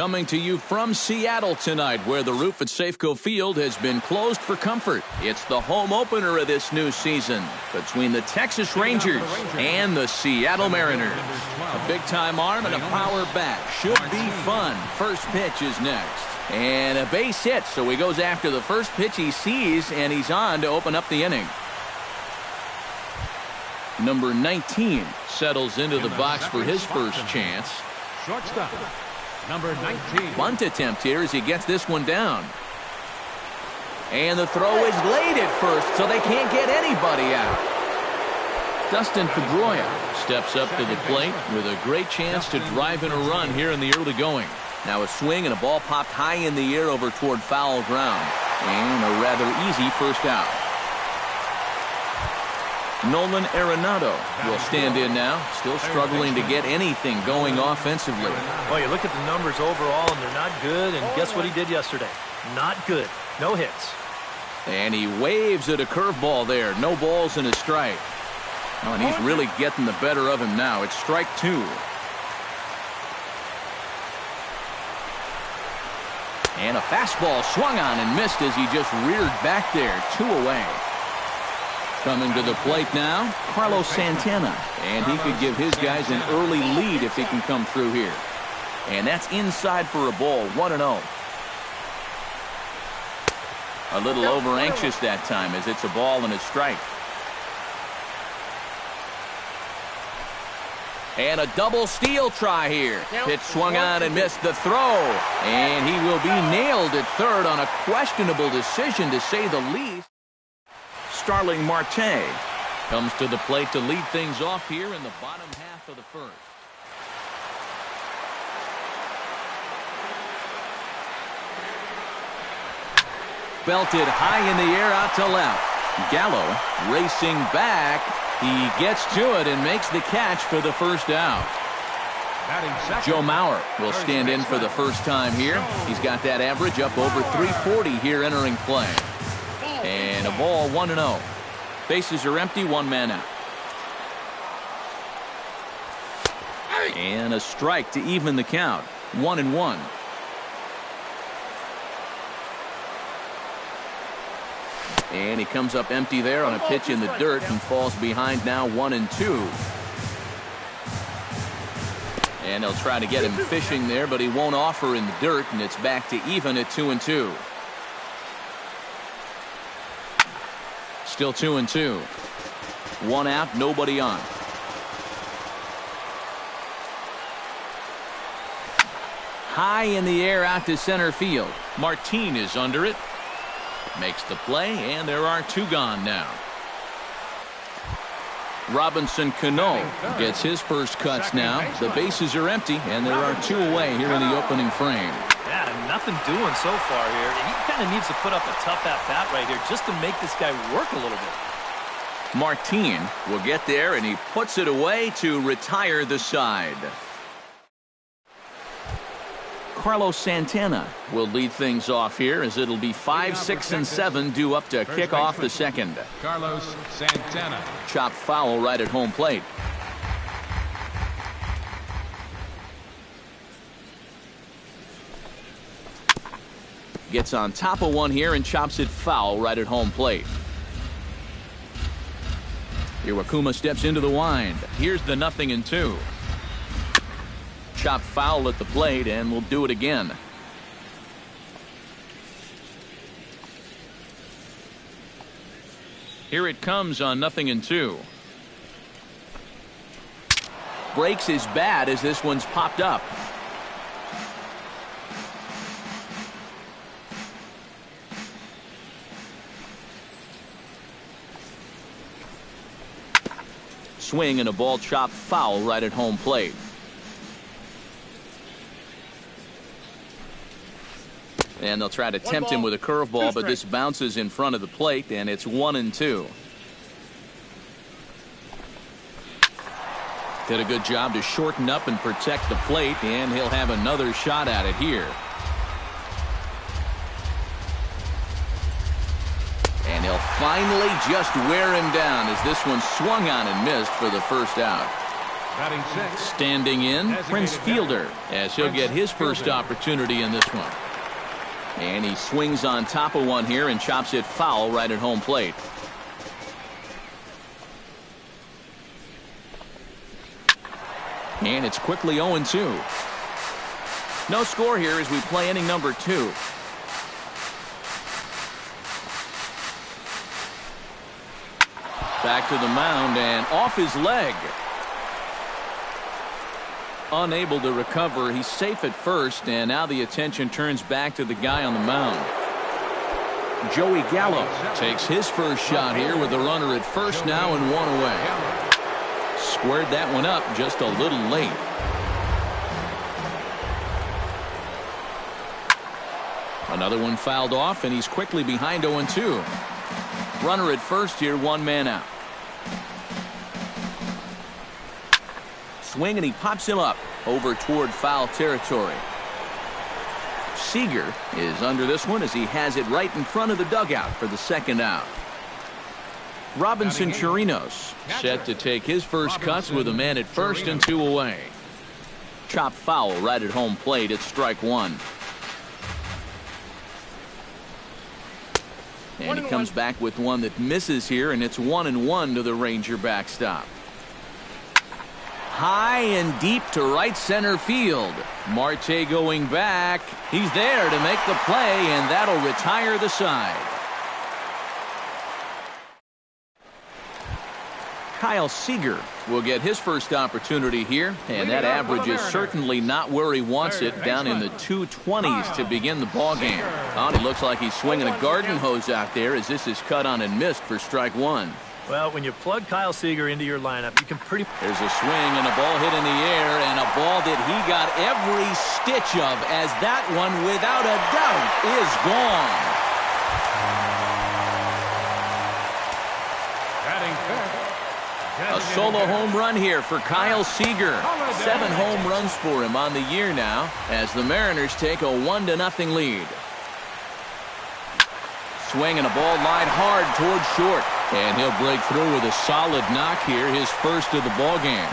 Coming to you from Seattle tonight, where the roof at Safeco Field has been closed for comfort. It's the home opener of this new season between the Texas Rangers and the Seattle Mariners. A big-time arm and a power bat. Should be fun. First pitch is next. And a base hit, so he goes after the first pitch he sees, and he's on to open up the inning. Number 19 settles into the box for his first chance. Shortstop, number 19. Bunt attempt here as he gets this one down. And the throw is late at first, so they can't get anybody out. Dustin Pedroia steps up to the plate with a great chance to drive in a run here in the early going. Now a swing and a ball popped high in the air over toward foul ground. And a rather easy first out. Nolan Arenado will stand in now, still struggling to get anything going offensively. Well, you look at the numbers overall, and they're not good, and guess what he did yesterday? Not good. No hits. And he waves at a curveball there. No balls and a strike. Oh, and he's really getting the better of him now. It's strike two. And a fastball swung on and missed as he just reared back there. 2 away. Coming to the plate now, Carlos Santana. And he could give his guys an early lead if he can come through here. And that's inside for a ball, 1-0. A little over anxious that time as it's a ball and a strike. And a double steal try here. Pitch swung on and missed the throw. And he will be nailed at third on a questionable decision, to say the least. Starling Marte comes to the plate to lead things off here in the bottom half of the first. Belted high in the air out to left. Gallo racing back. He gets to it and makes the catch for the first out. Joe Mauer will stand in for the first time here. He's got that average up over 340 here entering play. And a ball, 1-0. Bases are empty, 1 man out. And a strike to even the count. 1-1. And he comes up empty there on a pitch in the dirt and falls behind now 1-2. And they'll try to get him fishing there, but he won't offer in the dirt, and it's back to even at 2-2. Still 2-2. 1 out, nobody on. High in the air out to center field. Martin is under it. Makes the play, and there are 2 gone now. Robinson Cano gets his first cuts now. The bases are empty, and there are 2 away here in the opening frame. Yeah, nothing doing so far here. He kind of needs to put up a tough at-bat right here just to make this guy work a little bit. Martin will get there, and he puts it away to retire the side. Carlos Santana will lead things off here as it'll be 5, 6, and 7 due up to kick off the second. Carlos Santana. Chopped foul right at home plate. Gets on top of one here and chops it foul right at home plate. Iwakuma steps into the wind. Here's the 0-2. Chopped foul at the plate, and we'll do it again. Here it comes on 0-2. Breaks his bat as this one's popped up. Swing and a ball chopped foul right at home plate. And they'll try to tempt him with a curveball, but this bounces in front of the plate, and it's 1-2. Did a good job to shorten up and protect the plate, and he'll have another shot at it here. And he'll finally just wear him down as this one swung on and missed for the first out. Batting six. Standing in, Prince Fielder, as he'll get his first opportunity in this one. And he swings on top of one here and chops it foul right at home plate. And it's quickly 0-2. No score here as we play inning number 2. Back to the mound and off his leg. Unable to recover. He's safe at first, and now the attention turns back to the guy on the mound. Joey Gallo takes his first shot here with a runner at first now and one away. Squared that one up just a little late. Another one fouled off, and he's quickly behind 0-2. Runner at first here, one man out. Swing, and he pops him up over toward foul territory. Seager is under this one as he has it right in front of the dugout for the second out. Robinson Chirinos set to take his first cuts with a man at first and 2 away. Chop foul right at home plate. It's strike 1. And he comes back with one that misses here, and it's 1-1 to the Ranger backstop. High and deep to right center field. Marte going back. He's there to make the play, and that'll retire the side. Kyle Seager will get his first opportunity here, and that average is certainly not where he wants it, down in the 220s to begin the ballgame. Oh, it looks like he's swinging a garden hose out there as this is cut on and missed for strike 1. Well, when you plug Kyle Seager into your lineup, you can pretty... There's a swing and a ball hit in the air, and a ball that he got every stitch of, as that one, without a doubt, is gone. A solo home run here for Kyle Seager. 7 home runs for him on the year now, as the Mariners take a 1-0 lead. Swing and a ball lined hard towards short, and he'll break through with a solid knock here, his first of the ball game.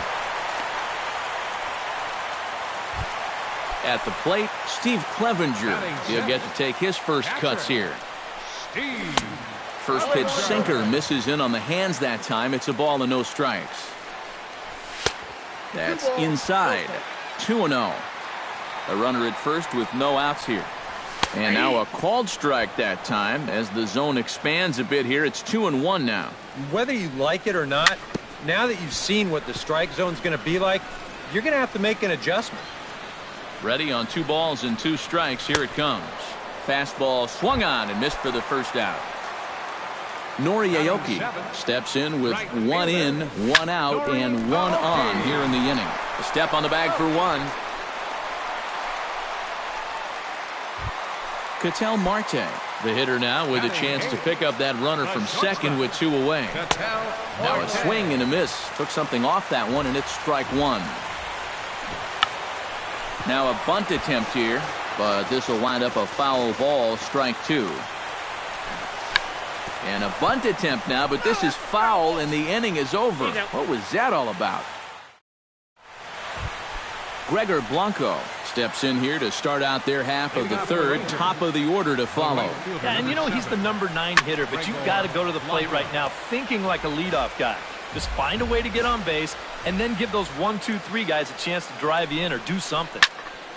At the plate, Steve Clevenger. He'll get to take his first cuts here. First pitch sinker misses in on the hands that time. It's a ball and no strikes. That's inside. 2-0. A runner at first with no outs here. And now a called strike that time as the zone expands a bit here. It's 2-1 now. Whether you like it or not, now that you've seen what the strike zone's going to be like, you're going to have to make an adjustment. Ready on 2 balls and 2 strikes. Here it comes. Fastball swung on and missed for the first out. Nori Aoki steps in with 1 in, 1 out, and 1 on here in the inning. A step on the bag for 1. Ketel Marte, the hitter now, with a chance to pick up that runner from second with 2 away. Now a swing and a miss. Took something off that one, and it's strike 1. Now a bunt attempt here, but this will wind up a foul ball, strike 2. And a bunt attempt now, but this is foul, and the inning is over. What was that all about? Gregor Blanco steps in here to start out their half of the third. Top of the order to follow. Yeah, and you know he's the number 9 hitter, but you've got to go to the plate right now thinking like a leadoff guy. Just find a way to get on base, and then give those 1, 2, 3 guys a chance to drive you in or do something.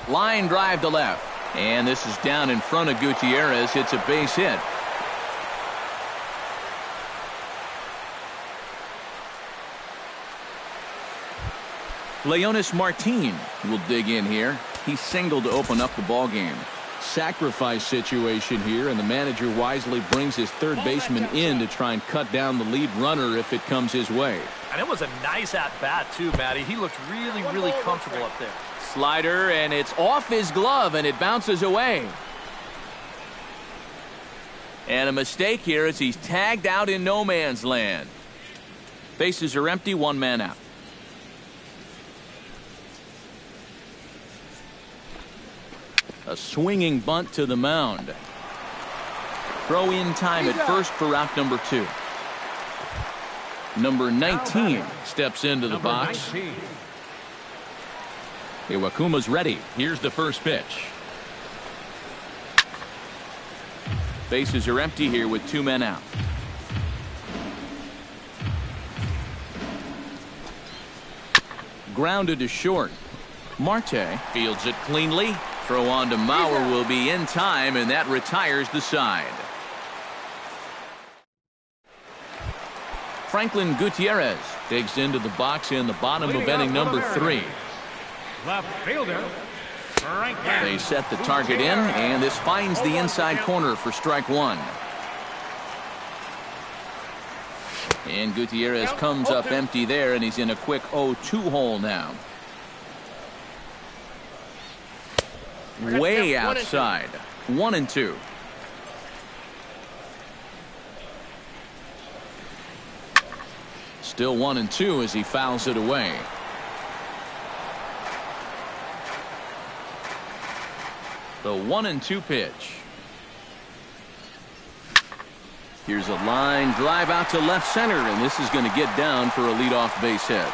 Line drive to left. And this is down in front of Gutierrez. It's a base hit. Leonis Martin will dig in here. He singled to open up the ball game. Sacrifice situation here, and the manager wisely brings his third baseman in to try and cut down the lead runner if it comes his way. And it was a nice at-bat too, Matty. He looked really, really comfortable up there. Slider, and it's off his glove, and it bounces away. And a mistake here as he's tagged out in no man's land. Bases are empty, 1 man out. A swinging bunt to the mound. Throw in time at first for out number 2. Number 19 steps into the box. Iwakuma's ready. Here's the first pitch. Bases are empty here with 2 men out. Grounded to short. Marte fields it cleanly. Throw on to Mauer will be in time, and that retires the side. Franklin Gutierrez digs into the box in the bottom of inning number 3. Left fielder, Franklin. They set the target in, and this finds the inside corner for strike 1. And Gutierrez comes up empty there, and he's in a quick 0-2 hole now. Way outside. 1-2. Still 1-2 as he fouls it away. The 1-2 pitch. Here's a line drive out to left center, and this is going to get down for a leadoff base hit.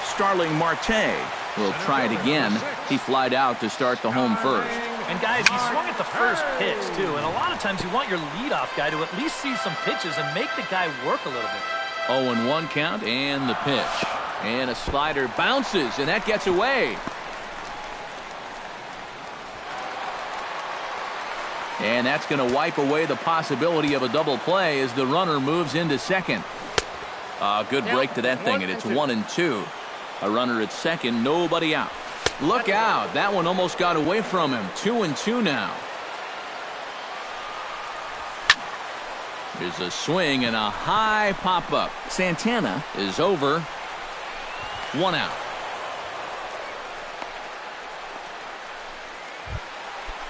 Starling Marte will try it again. He flied out to start the home first. And guys, he swung at the first pitch too, and a lot of times you want your leadoff guy to at least see some pitches and make the guy work a little bit. 0-1 count, and the pitch. And a slider bounces, and that gets away. And that's going to wipe away the possibility of a double play as the runner moves into second. Good break to that thing, and it's 1-2. A runner at second, nobody out. Look out, that one almost got away from him. 2-2 now. There's a swing and a high pop-up. Santana is over. 1 out.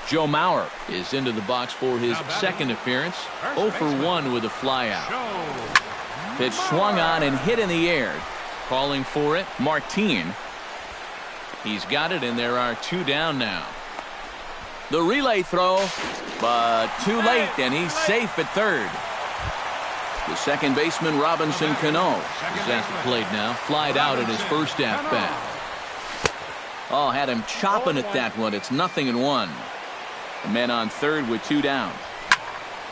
Joe Mauer is into the box for his second appearance. 0 for 1 with a flyout. Pitch swung on and hit in the air. Calling for it, Martin. He's got it, and there are 2 down now. The relay throw, but too late, and he's safe at third. The second baseman, Robinson Cano, is at the plate now. Flied out at his first at-bat. Oh, had him chopping at that one. It's 0-1. The men on third with 2 down.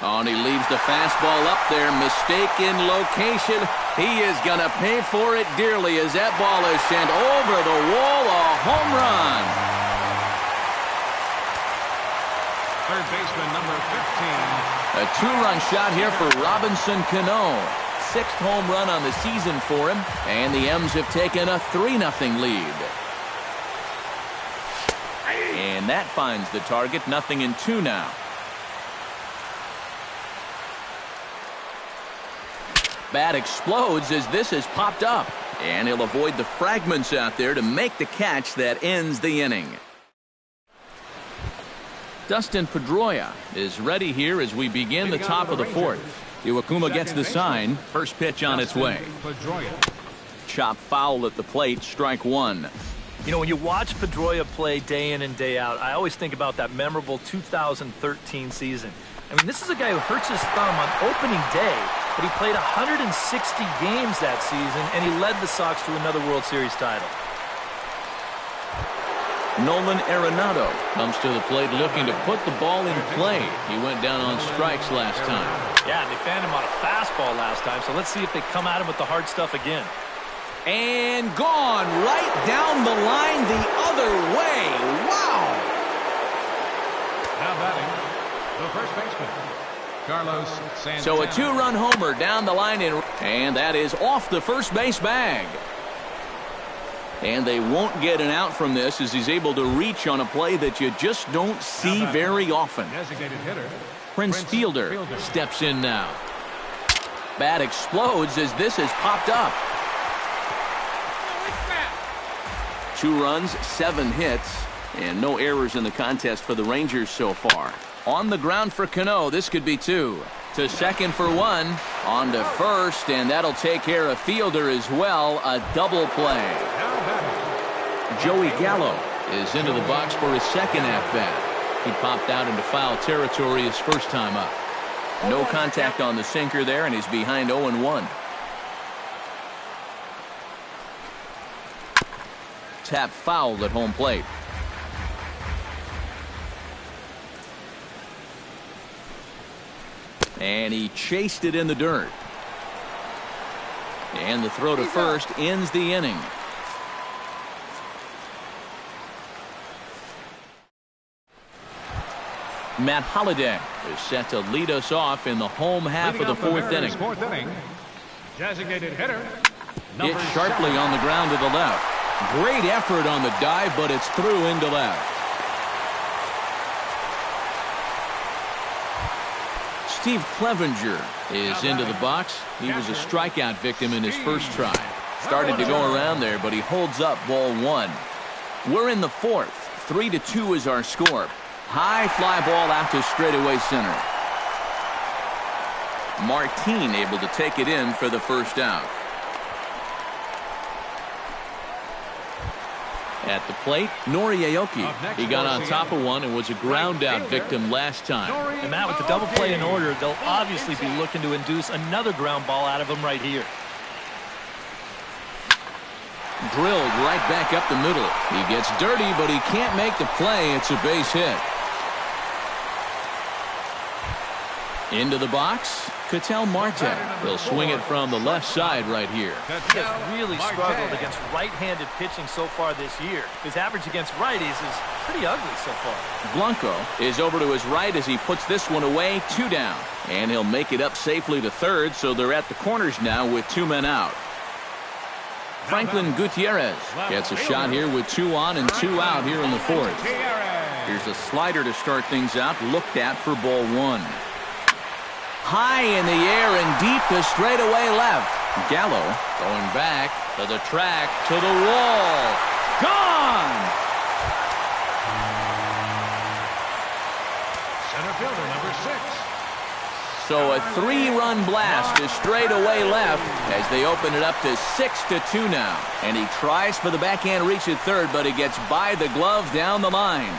Oh, and he leaves the fastball up there. Mistaken location. He is going to pay for it dearly as that ball is sent over the wall. A home run. Third baseman, number 15. A 2-run shot here for Robinson Cano. 6th home run on the season for him. And the M's have taken a 3-0 lead. And that finds the target. 0-2 now. Bat explodes as this has popped up. And he'll avoid the fragments out there to make the catch that ends the inning. Dustin Pedroia is ready here as we begin the top of the 4th. Iwakuma gets the sign. First pitch on its way. Chop foul at the plate. Strike 1. You know, when you watch Pedroia play day in and day out, I always think about that memorable 2013 season. I mean, this is a guy who hurts his thumb on opening day, but he played 160 games that season, and he led the Sox to another World Series title. Nolan Arenado comes to the plate looking to put the ball in play. He went down on strikes last time. Yeah, and they found him on a fastball last time, so let's see if they come at him with the hard stuff again. And gone right down the line the other way. Wow. Now batting, the first baseman, Carlos Santana. So a 2-run homer down the line, and that is off the first base bag. And they won't get an out from this as he's able to reach on a play that you just don't see very often. Designated hitter, Prince Fielder steps in now. Bat explodes as this has popped up. 2 runs, 7 hits, and no errors in the contest for the Rangers so far. On the ground for Cano, this could be 2. To second for 1, on to first, and that'll take care of Fielder as well. A double play. Joey Gallo is into the box for his second at-bat. He popped out into foul territory his first time up. No contact on the sinker there, and he's behind 0-1. tap fouled at home plate. And he chased it in the dirt. And the throw to first ends the inning. Matt Holliday is set to lead us off in the home half of the fourth inning. Designated hitter. Hit sharply on the ground to the left. Great effort on the dive, but it's through into left. Steve Clevenger is into the box. He was a strikeout victim in his first try. Started to go around there, but he holds up ball one. We're in the fourth. 3-2 is our score. High fly ball out to straightaway center. Martin able to take it in for the first out. At the plate, Nori Aoki. He got on top of one and was a ground out victim last time. And Matt, with the double play in order, they'll obviously be looking to induce another ground ball out of him right here. Drilled right back up the middle. He gets dirty, but he can't make the play. It's a base hit. Into the box, Ketel Marte. He'll swing it from the left side right here. He has really struggled against right-handed pitching so far this year. His average against righties is pretty ugly so far. Blanco is over to his right as he puts this one away, 2 down. And he'll make it up safely to third, so they're at the corners now with 2 men out. Franklin Gutierrez gets a shot here with 2 on and 2 out here in the fourth. Here's a slider to start things out, looked at for ball 1. High in the air and deep to straightaway left. Gallo going back to the track, to the wall. Gone! Center fielder, number 6. So a 3-run blast to straightaway left as they open it up to 6-2 now. And he tries for the backhand reach at third, but he gets by the glove down the line.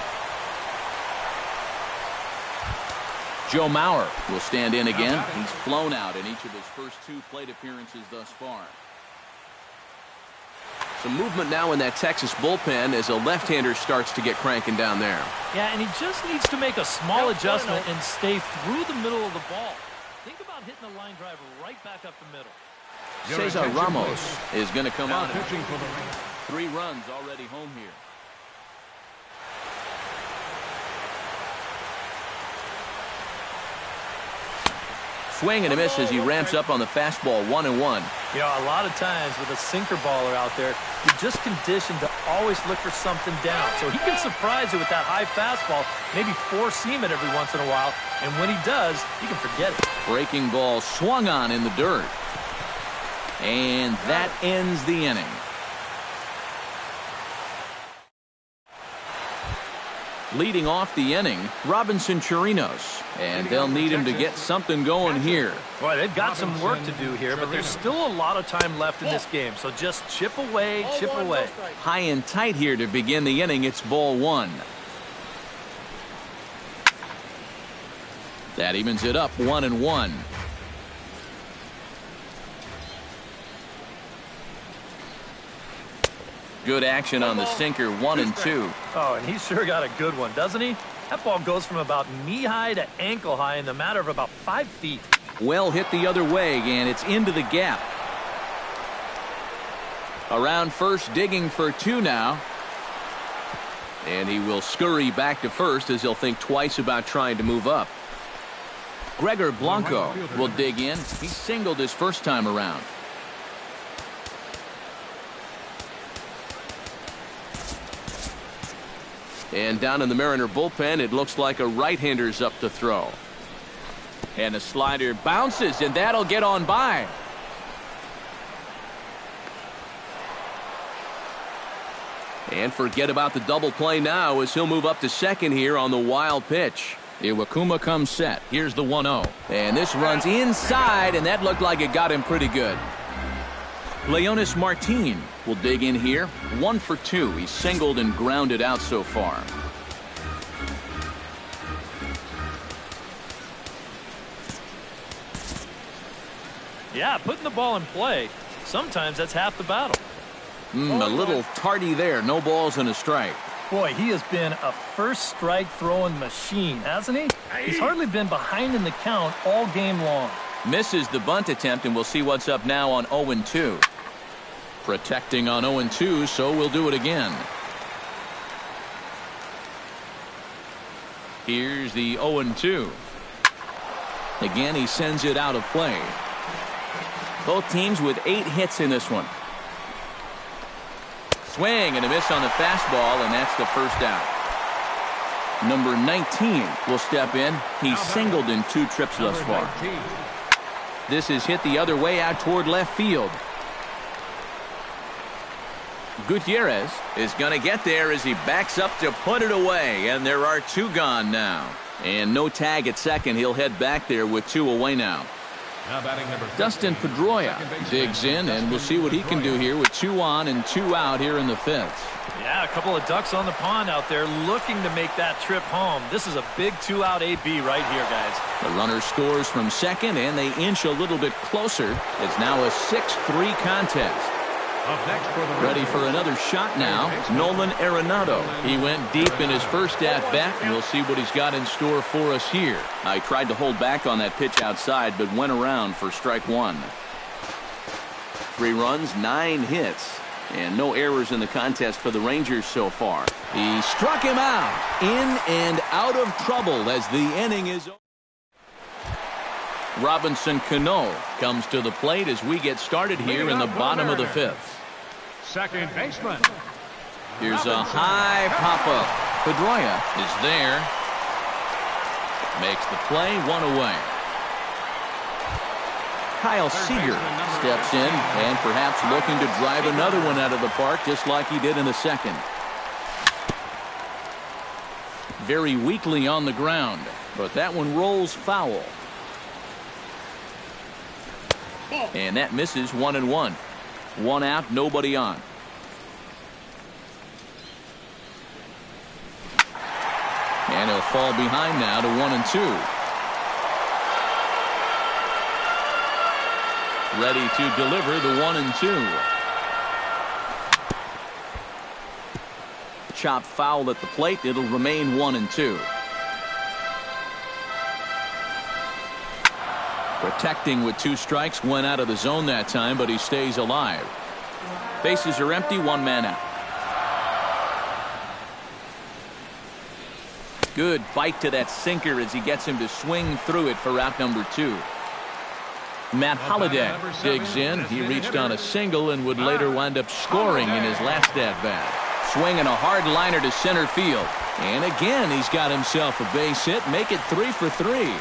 Joe Mauer will stand in again. He's flown out in each of his first 2 plate appearances thus far. Some movement now in that Texas bullpen as a left-hander starts to get cranking down there. Yeah, and he just needs to make a small adjustment and stay through the middle of the ball. Think about hitting a line drive right back up the middle. Cesar Ramos is going to come on. Pitching for the 3 runs already home here. Swing and a miss as he ramps up on the fastball, 1-1. You know, a lot of times with a sinker baller out there, you're just conditioned to always look for something down. So he can surprise you with that high fastball, maybe 4-seam it every once in a while. And when he does, you can forget it. Breaking ball swung on in the dirt. And that ends the inning. Leading off the inning, Robinson Chirinos. And they'll need him to get something going here. Boy, they've got some work to do here, but there's still a lot of time left in this game. So just chip away, chip away. High and tight here to begin the inning. It's ball 1. That evens it up, 1-1. Good action on the sinker, 1-2. Oh, and he's sure got a good one, doesn't he? That ball goes from about knee-high to ankle-high in the matter of about 5 feet. Well hit the other way, and it's into the gap. Around first, digging for 2 now. And he will scurry back to first as he'll think twice about trying to move up. Gregor Blanco will dig in. He singled his first time around. And down in the Mariner bullpen, it looks like a right-hander's up to throw. And a slider bounces, and that'll get on by. And forget about the double play now as he'll move up to second here on the wild pitch. Iwakuma comes set. Here's the 1-0. And this runs inside, and that looked like it got him pretty good. Leonis Martin will dig in here. 1 for 2. He's singled and grounded out so far. Yeah, putting the ball in play, sometimes that's half the battle. A little tardy there. No balls and a strike. Boy, he has been a first strike throwing machine, hasn't he? He's hardly been behind in the count all game long. Misses the bunt attempt, and we'll see what's up now on 0-2. Protecting on 0-2, so we'll do it again. Here's the 0-2. Again, he sends it out of play. Both teams with 8 hits in this one. Swing and a miss on the fastball, and that's the first out. Number 19 will step in. He's singled in 2 trips thus far. This is hit the other way out toward left field. Gutierrez is going to get there as he backs up to put it away, and there are 2 gone now. And no tag at second. He'll head back there with 2 away now. Dustin Pedroia digs in, and we'll see what he can do here with 2 on and 2 out here in the 5th. Yeah, a couple of ducks on the pond out there looking to make that trip home. This is a big 2-out AB right here, guys. The runner scores from second, and they inch a little bit closer. It's now a 6-3 contest. Ready for another shot now, Nolan Arenado. He went deep in his first at-bat, and we'll see what he's got in store for us here. I tried to hold back on that pitch outside, but went around for strike 1. 3 runs, 9 hits, and no errors in the contest for the Rangers so far. He struck him out, in and out of trouble as the inning is over. Robinson Cano comes to the plate as we get started here in the bottom of the 5th. Second baseman. Here's a high pop-up. Pedroia is there. Makes the play, 1 away. Kyle Seager steps in and perhaps looking to drive another one out of the park just like he did in the second. Very weakly on the ground, but that one rolls foul. And that misses, 1-1. 1 out, nobody on. And he'll fall behind now to 1-2. Ready to deliver the 1-2. Chop foul at the plate. It'll remain 1-2. Protecting with 2 strikes, went out of the zone that time, but he stays alive. Bases are empty, 1 man out. Good bite to that sinker as he gets him to swing through it for out number 2. Matt Holliday digs in. He reached on a single and would later wind up scoring in his last at-bat. Swinging a hard liner to center field. And again, he's got himself a base hit. Make it 3 for 3.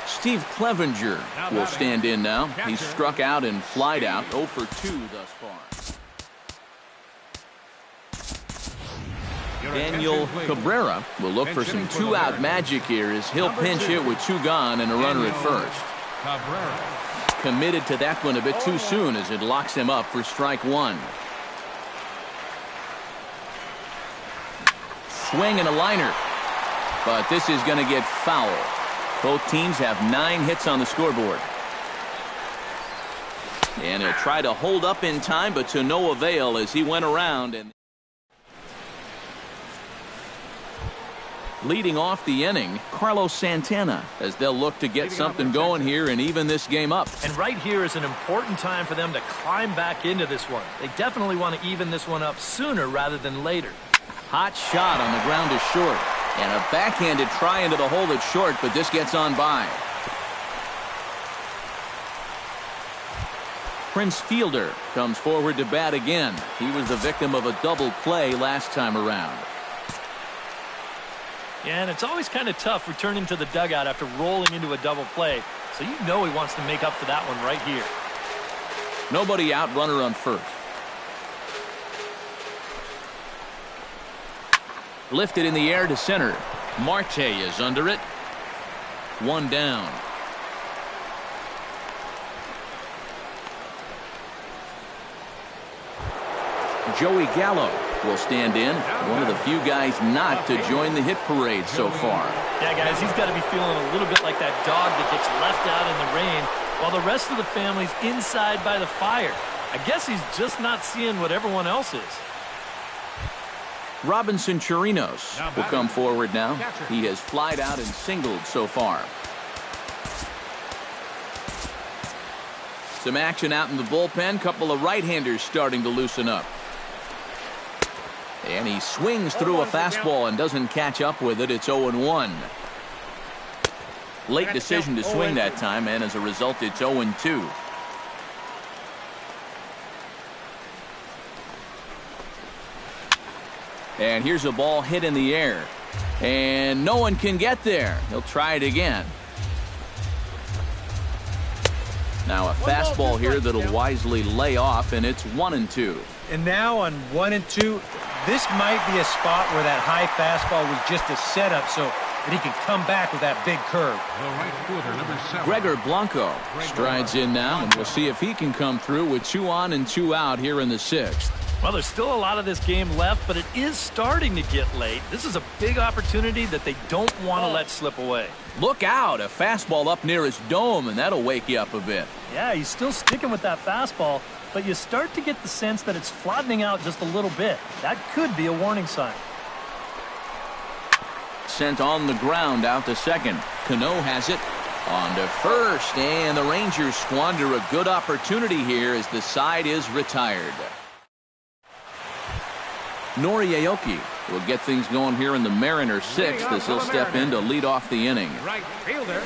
Steve Clevenger will stand in now. He's struck out and flied out, 0 for 2 thus far. Daniel Cabrera will look for some 2-out magic here as he'll pinch hit with 2 gone and a runner at first. Committed to that one a bit too soon as it locks him up for strike 1. Swing and a liner, but this is going to get foul. Both teams have 9 hits on the scoreboard. And he'll try to hold up in time, but to no avail as he went around. And leading off the inning, Carlos Santana, as they'll look to get something going here and even this game up. And right here is an important time for them to climb back into this one. They definitely want to even this one up sooner rather than later. Hot shot on the ground is short. And a backhanded try into the hole that's short, but this gets on by. Prince Fielder comes forward to bat again. He was the victim of a double play last time around. Yeah, and it's always kind of tough returning to the dugout after rolling into a double play. So you know he wants to make up for that one right here. Nobody out, runner on first. Lifted in the air to center. Marte is under it. 1 down. Joey Gallo will stand in. One of the few guys not to join the hit parade so far. Yeah, guys, he's got to be feeling a little bit like that dog that gets left out in the rain. while the rest of the family's inside by the fire. I guess he's just not seeing what everyone else is. Robinson Chirinos will come forward now. He has flied out and singled so far. Some action out in the bullpen. Couple of right-handers starting to loosen up. And he swings through a fastball and doesn't catch up with it. It's 0-1. Late decision to swing that time, and as a result, it's 0-2. And here's a ball hit in the air. And no one can get there. He'll try it again. Now a fastball here that'll wisely lay off, and it's 1-2. And now on 1-2, this might be a spot where that high fastball was just a setup so that he can come back with that big curve. The right fielder, number 7. Gregor Blanco strides in now, and we'll see if he can come through with 2 on and 2 out here in the 6th. Well, there's still a lot of this game left, but it is starting to get late. This is a big opportunity that they don't want to let slip away. Look out, a fastball up near his dome, and that'll wake you up a bit. Yeah, he's still sticking with that fastball, but you start to get the sense that it's flattening out just a little bit. That could be a warning sign. Sent on the ground out to second. Cano has it on to first, and the Rangers squander a good opportunity here as the side is retired. Noriaoki will get things going here in the Mariners 6th as he'll step in to lead off the inning. Right fielder.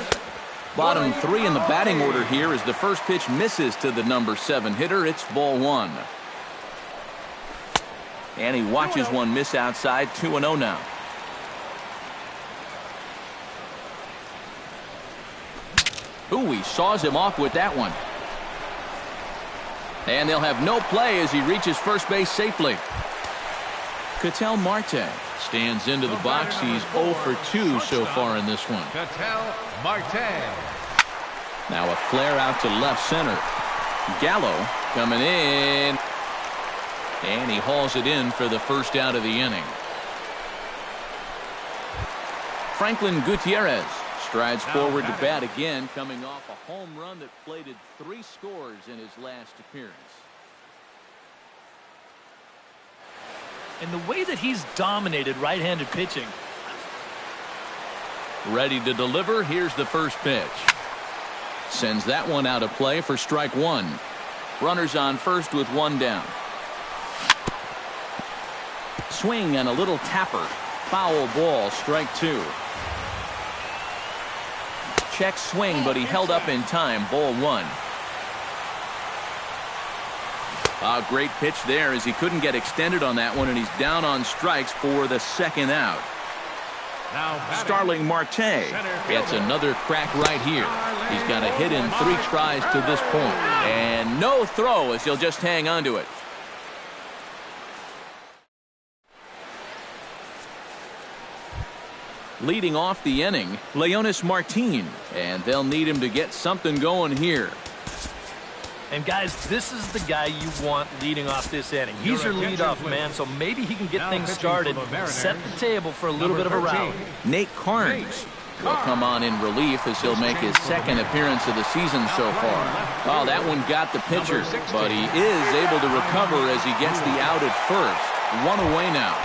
Bottom 3 in the batting order here as the first pitch misses to the number 7 hitter. It's ball 1. And he watches one miss outside. 2-0 now. Ooh, he saws him off with that one. And they'll have no play as he reaches first base safely. Ketel Marte stands into the box. He's 0 for 2 so far in this one. Ketel Marte. Now a flare out to left center. Gallo coming in. And he hauls it in for the first out of the inning. Franklin Gutierrez strides forward to bat again, coming off a home run that plated 3 scores in his last appearance. And the way that he's dominated right-handed pitching. Ready to deliver. Here's the first pitch. Sends that one out of play for strike 1. Runners on first with 1 down. Swing and a little tapper. Foul ball, strike 2. Check swing, but he held up in time. Ball 1. A great pitch there as he couldn't get extended on that one, and he's down on strikes for the second out. Starling Marte gets another crack right here. He's got a hit in 3 tries to this point, and no throw as he'll just hang on to it. Leading off the inning, Leonis Martin, and they'll need him to get something going here. And guys, this is the guy you want leading off this inning. He's your leadoff man, so maybe he can get things started, set the table for a little bit of a rally. Nate Carnes will come on in relief as he'll make his 2nd appearance of the season so far. Oh, that one got the pitcher, but he is able to recover as he gets the out at first. 1 away now.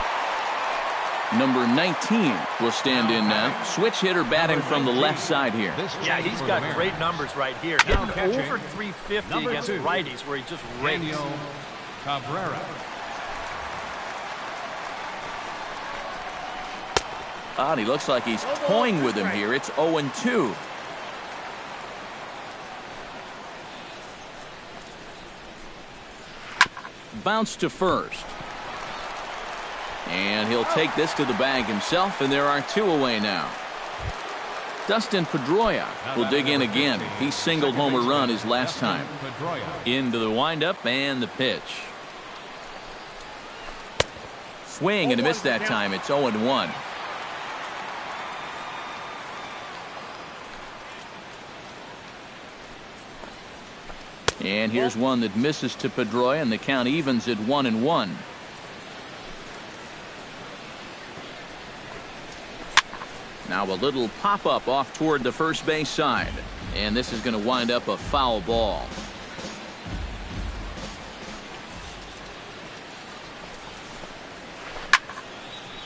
Number 19 will stand in now. Switch hitter batting from the left side here. Yeah, he's got great numbers right here. Hitting over 350 against righties where he just rakes. Cabrera. And he looks like he's toying with him here. It's 0-2. Bounce to first. And he'll take this to the bag himself, and there are 2 away now. Dustin Pedroia will dig in again. He singled home a run his last time. Into the windup and the pitch. Swing and a miss that time. It's 0-1. And here's one that misses to Pedroia, and the count evens at 1-1. Now a little pop-up off toward the first base side. And this is going to wind up a foul ball.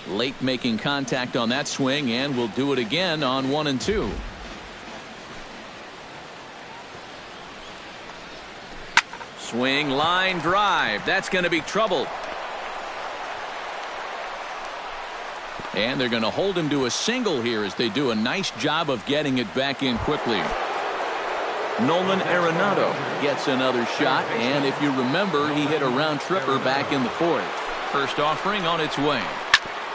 Late making contact on that swing, and will do it again on 1 and 2. Swing, line drive. That's going to be trouble. And they're going to hold him to a single here as they do a nice job of getting it back in quickly. Nolan Arenado gets another shot, and if you remember, he hit a round tripper back in the 4th. First offering on its way.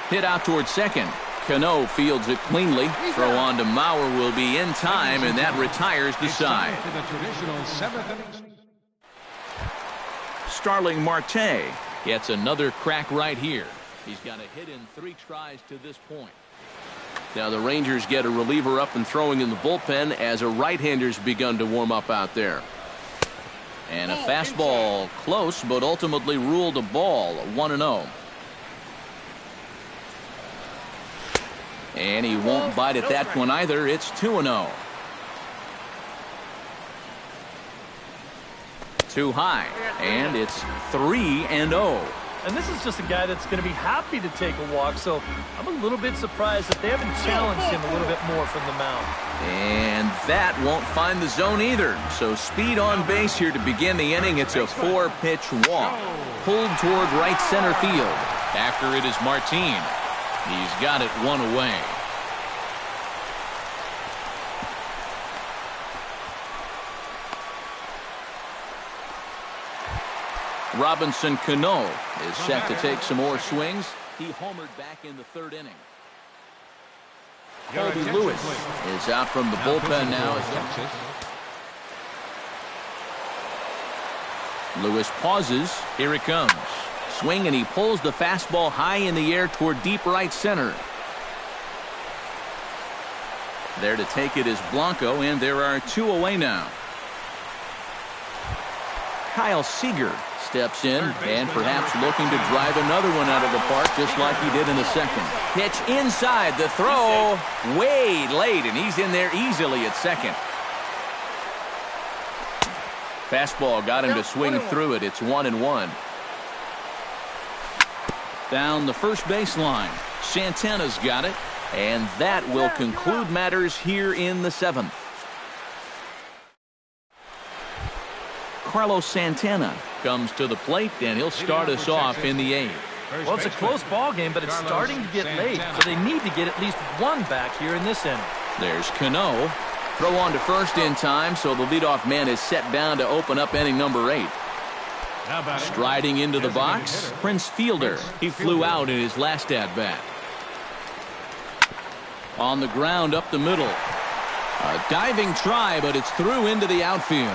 Hit out towards second. Cano fields it cleanly. Throw on to Mauer will be in time, and that retires the side. Starling Marte gets another crack right here. He's got a hit in 3 tries to this point. Now the Rangers get a reliever up and throwing in the bullpen as a right-hander's begun to warm up out there. And a fastball close, but ultimately ruled a ball, 1-0. And he won't bite at that one either. It's 2-0. Too high, and it's 3-0. And this is just a guy that's going to be happy to take a walk, so I'm a little bit surprised that they haven't challenged him a little bit more from the mound. And that won't find the zone either. So speed on base here to begin the inning. It's a 4-pitch walk. Pulled toward right center field. After it is Martin. He's got it 1 away. Robinson Cano is set to take some more swings. He homered back in the 3rd inning. Colby Lewis is out from the bullpen now. Lewis pauses. Here it comes. Swing, and he pulls the fastball high in the air toward deep right center. There to take it is Blanco, and there are 2 away now. Kyle Seager steps in and perhaps looking to drive another one out of the park just like he did in the 2nd. Pitch inside, the throw way late, and he's in there easily at 2nd. Fastball got him to swing through it. It's 1-1. Down the first baseline. Santana's got it, and that will conclude matters here in the 7th. Carlos Santana comes to the plate, and he'll start us off in the 8th. Well, it's a close ball game, but it's starting to get late, so they need to get at least 1 back here in this inning. There's Cano. Throw on to first in time, so the leadoff man is set down to open up inning number 8. Striding into the box, Prince Fielder. He flew out in his last at-bat. On the ground up the middle. A diving try, but it's through into the outfield.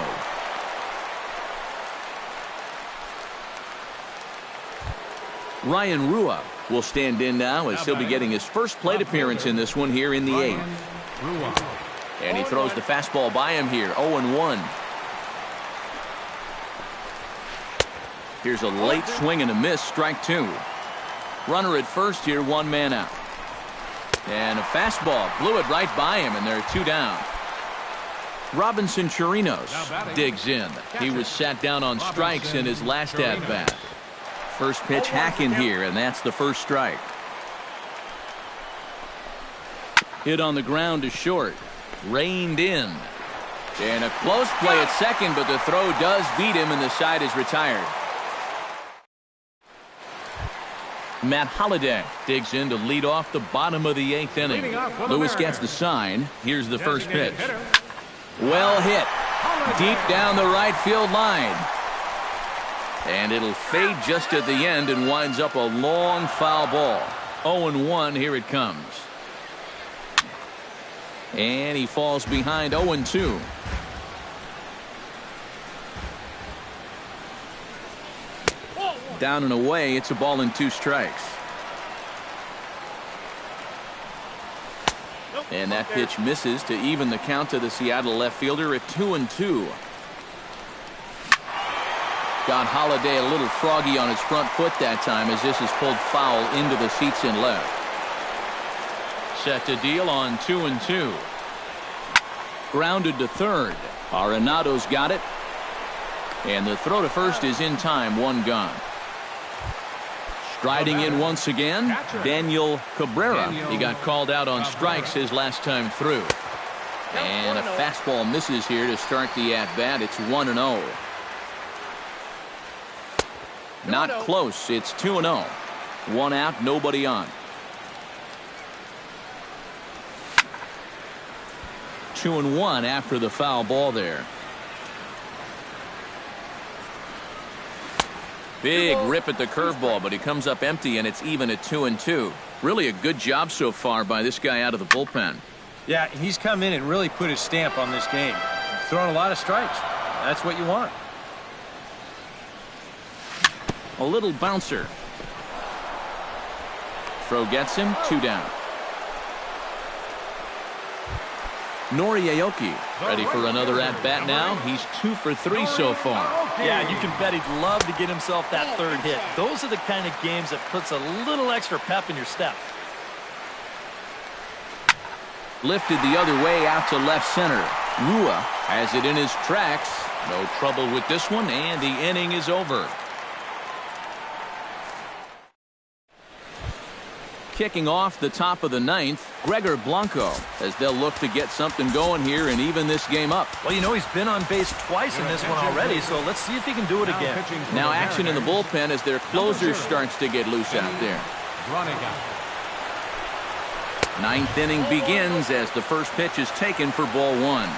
Ryan Rua will stand in now as he'll be getting his first plate appearance in this one here in the 8th. And he throws the fastball by him here, 0-1. Here's a late swing and a miss, strike 2. Runner at first here, 1 man out. And a fastball blew it right by him, and there are 2 down. Robinson Chirinos digs in. He was sat down on strikes in his last at-bat. First pitch hack in here, and that's the first strike. Hit on the ground to short. Reined in. And a close play at second, but the throw does beat him, and the side is retired. Matt Holliday digs in to lead off the bottom of the 8th inning. Lewis gets the sign. Here's the first pitch. Well hit. Deep down the right field line. And it'll fade just at the end and winds up a long foul ball. 0-1, here it comes. And he falls behind 0-2. Down and away, it's a ball and 2 strikes. And that pitch misses to even the count to the Seattle left fielder at 2-2. Got Holliday a little froggy on his front foot that time as this is pulled foul into the seats in left. Set to deal on 2-2. Grounded to third. Arenado's got it. And the throw to first is in time. One gone. Striding in once again, Daniel Cabrera. He got called out on strikes his last time through. And a fastball misses here to start the at-bat. It's 1-0. Not close. It's 2-0. One out, nobody on. 2-1 after the foul ball there. Big rip at the curveball, but he comes up empty, and it's even at 2-2. Really a good job so far by this guy out of the bullpen. Yeah, he's come in and really put his stamp on this game. Throwing a lot of strikes. That's what you want. A little bouncer. Throw gets him, 2 down. Nori Aoki ready for another at-bat now. He's 2 for 3 so far. Yeah, you can bet he'd love to get himself that third hit. Those are the kind of games that puts a little extra pep in your step. Lifted the other way out to left center. Rua has it in his tracks. No trouble with this one, and the inning is over. Kicking off the top of the 9th, Gregor Blanco, as they'll look to get something going here and even this game up. Well, you know, he's been on base twice in this one already, so let's see if he can do it again. Now action in the bullpen as their closer starts to get loose out there. 9th inning begins as the first pitch is taken for ball 1.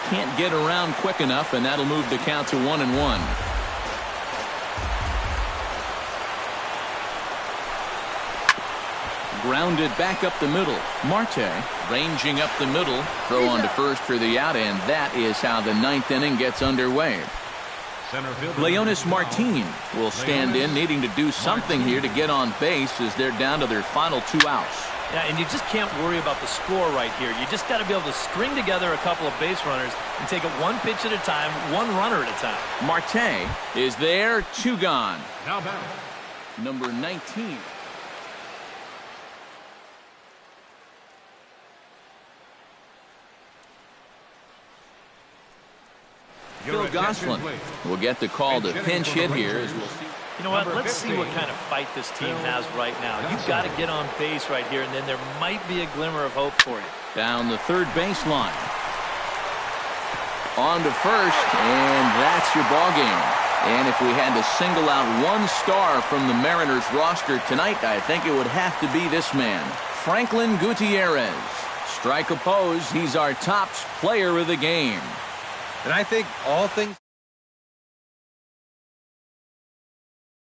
Can't get around quick enough, and that'll move the count to 1-1. Grounded back up the middle. Marte ranging up the middle. Throw on to first for the out, and that is how the 9th inning gets underway. Leonis Martin will stand in, needing to do something here to get on base as they're down to their final 2 outs. Yeah, and you just can't worry about the score right here. You just got to be able to string together a couple of base runners and take it one pitch at a time, one runner at a time. Marte is there, 2 gone. Now back. Number 19. Phil Gosselin will get the call to pinch hit here as we'll see. You know what? Let's see what kind of fight this team has right now. You've got to get on base right here, and then there might be a glimmer of hope for you. Down the third baseline. On to first, and that's your ball game. And if we had to single out one star from the Mariners roster tonight, I think it would have to be this man, Franklin Gutierrez. Strike opposed, he's our top player of the game. And I think all things